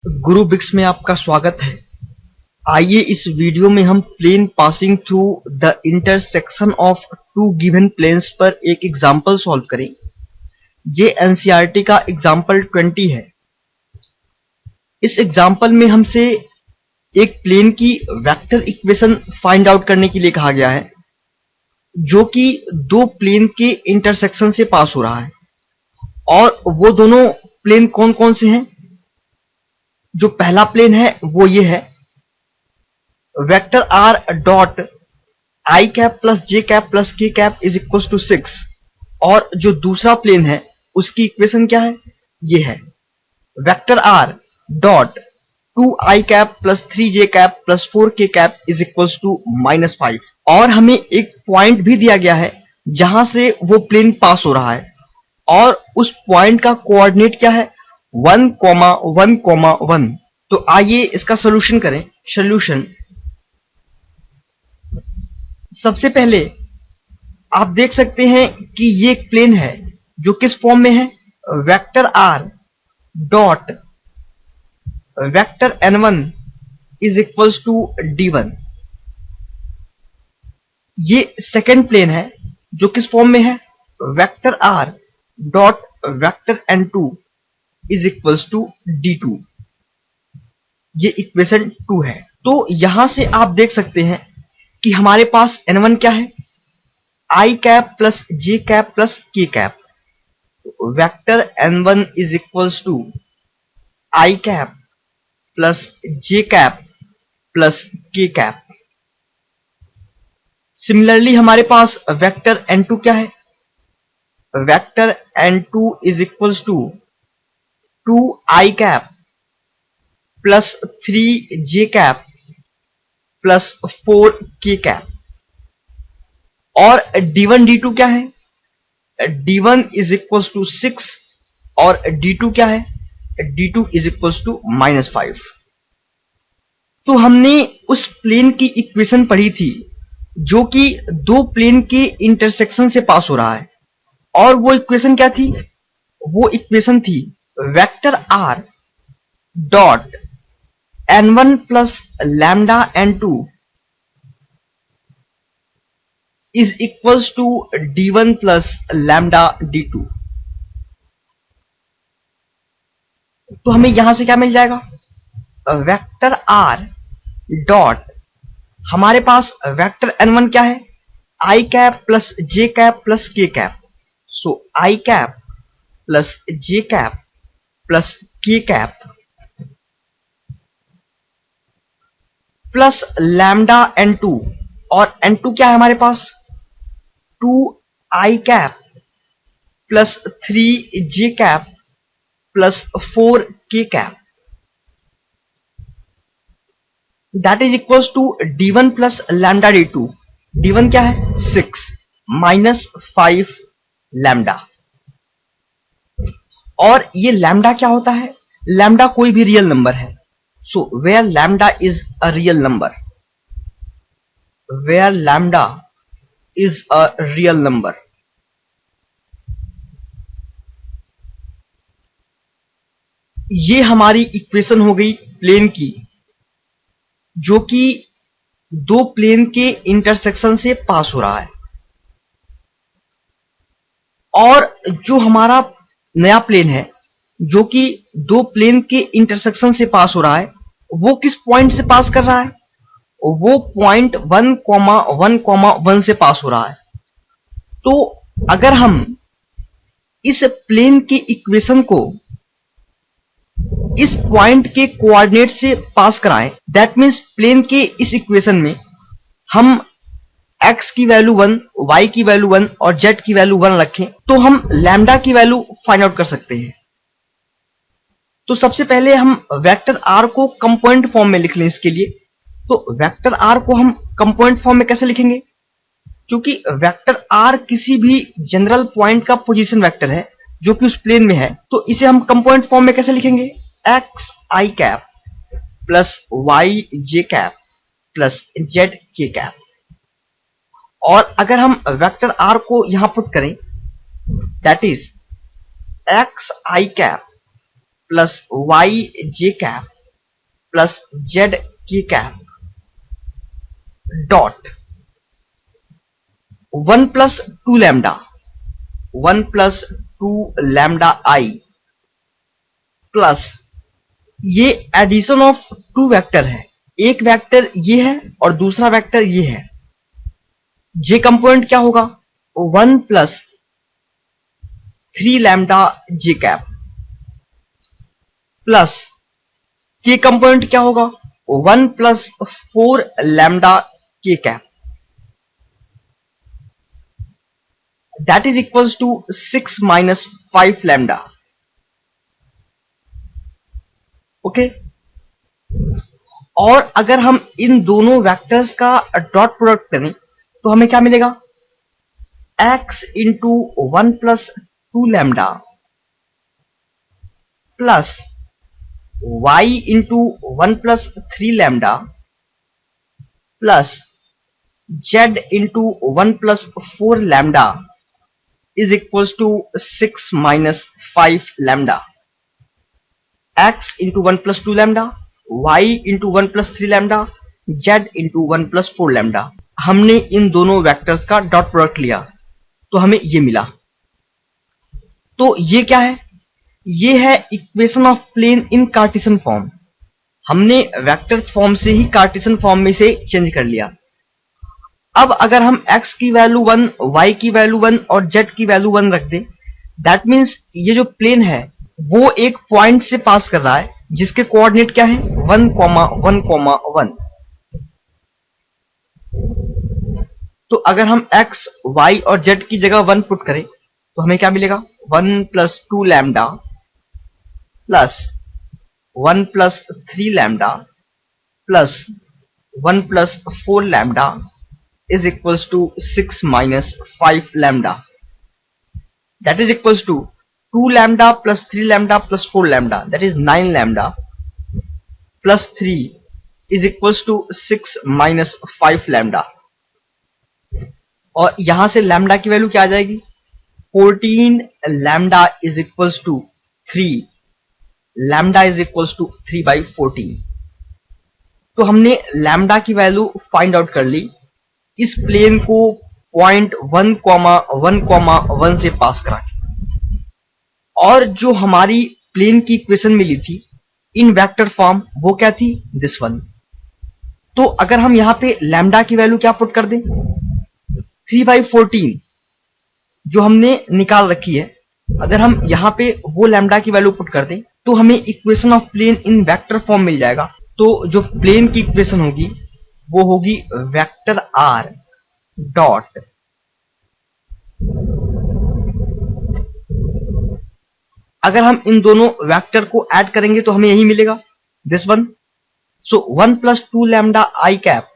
गुरु बिक्स में आपका स्वागत है। आइए इस वीडियो में हम plane passing through the intersection of two given planes पर एक एग्जाम्पल सॉल्व करें। ये एनसीईआरटी का एग्जाम्पल 20 है। इस एग्जाम्पल में हमसे एक प्लेन की वेक्टर इक्वेशन फाइंड आउट करने के लिए कहा गया है, जो कि दो प्लेन के इंटरसेक्शन से पास हो रहा है। और वो दोनों प्लेन कौन कौन से हैं? जो पहला प्लेन है वो ये है, vector r dot I cap plus j cap plus k cap is equal to 6। और जो दूसरा प्लेन है उसकी इक्वेशन क्या है? ये है vector r dot 2 i cap plus 3 j cap plus 4 k cap is equal to -5। और हमें एक पॉइंट भी दिया गया है जहां से वो प्लेन पास हो रहा है, और उस पॉइंट का कोऑर्डिनेट क्या है? 1,1,1। तो आइए इसका सोल्यूशन करें। सोल्यूशन, सबसे पहले आप देख सकते हैं कि ये एक प्लेन है जो किस फॉर्म में है? Vector r dot vector n1 is equals to d1। ये सेकेंड प्लेन है जो किस फॉर्म में है? Vector r dot vector n2 is equals to d2। ये इक्वेशन 2 है। तो यहां से आप देख सकते हैं कि हमारे पास n1 क्या है? I cap plus j cap plus k cap. Vector n1 is equals to i cap plus j cap plus k cap. Similarly हमारे पास वेक्टर n2 क्या है? Vector n2 is equals to 2 i cap plus 3 j cap plus 4 k cap. और d1 d2 क्या है? d1 is equals to 6 और d2 क्या है? d2 is equals to -5। तो हमने उस प्लेन की इक्वेशन पढ़ी थी जो कि दो प्लेन के इंटरसेक्शन से पास हो रहा है, और वो इक्वेशन क्या थी? वो इक्वेशन थी vector r dot n1 plus lambda n2 is equals to d1 plus lambda d2। तो हमें यहां से क्या मिल जाएगा? वेक्टर आर डॉट, हमारे पास वेक्टर n1 क्या है? I cap plus j cap plus k cap. So i cap plus j cap plus k cap plus lambda n2। और n2 क्या है हमारे पास? 2 i cap plus 3 j cap plus 4 k cap. That is equals to d1 plus lambda d2। d1 क्या है? 6 -5 lambda. और ये lambda क्या होता है? लैम्डा कोई भी रियल नंबर है। So where lambda is a real number, where lambda is a real number, ये हमारी इक्वेशन हो गई प्लेन की, जो कि दो प्लेन के इंटरसेक्शन से पास हो रहा है। और जो हमारा नया प्लेन है जो कि दो प्लेन के इंटरसेक्शन से पास हो रहा है, वो किस पॉइंट से पास कर रहा है? वो पॉइंट 1,1,1 से पास हो रहा है। तो अगर हम इस प्लेन की इक्वेशन को इस पॉइंट के कोऑर्डिनेट से पास कराएं, दैट मीन्स प्लेन के इस इक्वेशन में हम x की वैल्यू 1, y की वैल्यू 1 और z की वैल्यू 1 रखें, तो हम लैम्डा की वैल्यू फाइंड आउट कर सकते हैं। तो सबसे पहले हम वेक्टर r को कंपोनेंट फॉर्म में लिख लें। इसके लिए तो वेक्टर r को हम कंपोनेंट फॉर्म में कैसे लिखेंगे? क्योंकि वेक्टर r किसी भी जनरल पॉइंट का पोजीशन वेक्टर है जो कि उस प्लेन में है, तो इसे हम कंपोनेंट फॉर्म में कैसे लिखेंगे? x आई कैप प्लस y जे कैप प्लस z के कैप। और अगर हम वेक्टर r को यहां पुट करें, that is x I cap plus y j cap plus z k cap dot 1 plus 2 lambda 1 plus 2 lambda I plus ये addition of to vector है, एक वेक्टर ये है और दूसरा वेक्टर ये है। जे कंपोनेंट क्या होगा? 1 plus 3 lambda j cap plus k component क्या होगा? 1 plus 4 lambda k cap that is equals to 6 minus 5 lambda. Okay और अगर हम इन दोनों वेक्टर्स का डॉट प्रोडक्ट करें तो हमें क्या मिलेगा? x into 1 plus 2 lambda plus y into 1 plus 3 lambda plus z into 1 plus 4 lambda is equals to 6 minus 5 lambda. x into 1 plus 2 lambda, y into 1 plus 3 lambda, z into 1 plus 4 lambda. हमने इन दोनों vectors का dot product लिया तो हमें ये मिला। तो ये क्या है? ये है equation of plane in cartesian form. हमने वेक्टर फॉर्म से ही कार्टेशियन फॉर्म में से चेंज कर लिया। अब अगर हम x की वैल्यू 1, y की वैल्यू 1 और z की वैल्यू 1 रख दें, दैट मीन्स ये जो प्लेन है वो एक पॉइंट से पास कर रहा है जिसके कोऑर्डिनेट क्या है? 1, 1, 1। तो अगर हम x, y और z की जगह 1 पुट करें तो हमें क्या मिलेगा? 1 plus 2 lambda plus 1 plus 3 lambda plus 1 plus 4 lambda is equals to 6 minus 5 lambda. That is equals to 2 lambda plus 3 lambda plus 4 lambda. That is 9 lambda plus 3 is equals to 6 minus 5 lambda. और यहां से lambda की value क्या आ जाएगी? 14 lambda is equals to 3 lambda is equals to 3 by 14। तो हमने lambda की वैल्यू फाइंड आउट कर ली इस प्लेन को पॉइंट 1, 1, 1 से पास करा के। और जो हमारी प्लेन की इक्वेशन मिली थी इन वेक्टर फॉर्म वो क्या थी? This one. तो अगर हम यहां पे लैम्डा की वैल्यू क्या पुट कर दें? 3 by 14 जो हमने निकाल रखी है, अगर हम यहां पे वो लैम्डा की वैल्यू पुट कर दें तो हमें equation of plane in vector form मिल जाएगा। तो जो प्लेन की इक्वेशन होगी वो होगी वेक्टर r डॉट अगर हम इन दोनों वेक्टर को ऐड करेंगे तो हमें यही मिलेगा, this one. So 1 plus 2 lambda I cap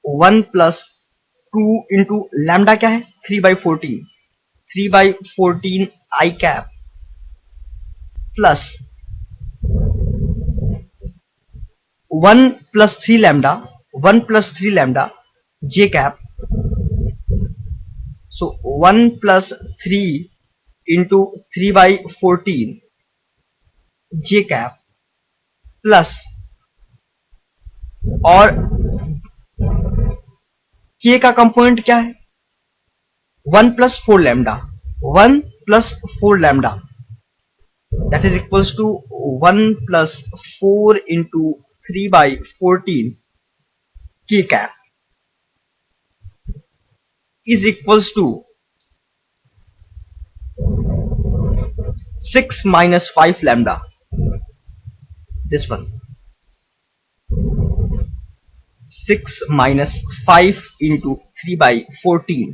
1 plus 2 into lambda क्या है? 3 by 14 3 by 14 I cap plus 1 plus 3 lambda 1 plus 3 lambda j cap. So 1 plus 3 into 3 by 14 J cap plus और के का कंपोनेंट क्या है? 1 plus 4 lambda 1 plus 4 lambda that is equals to 1 plus 4 into 3 by 14 k cap is equals to 6 minus 5 lambda, this one। 6 minus 5 into 3 by 14।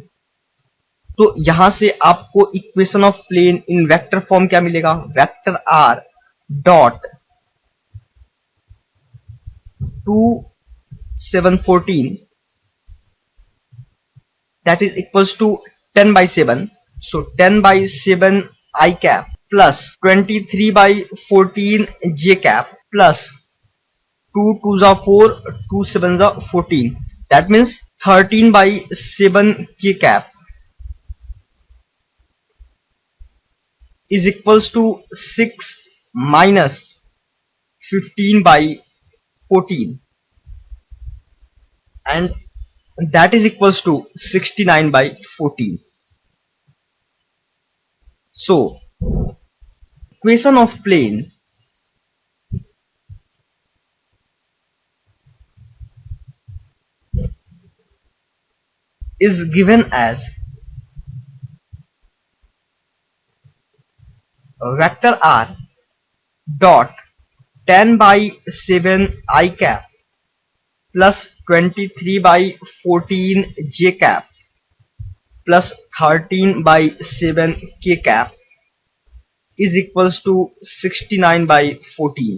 तो यहां से आपको equation of plane in vector form क्या मिलेगा? Vector r dot 2 7 14 that is equals to 10 by 7। so 10 by 7 I cap plus 23 by 14 j cap plus 2 2s are 4 2 7s are 14, that means 13 by 7 k cap is equals to 6 minus 15 by 14, and that is equals to 69 by 14. So equation of plane is given as vector r dot 10 by 7 I cap plus 23 by 14 j cap plus 13 by 7 k cap is equals to 69 by 14.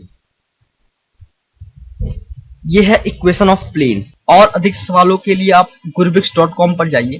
ये है equation of plane. और अधिक सवालों के लिए आप गुरबिक्स.com पर जाइए।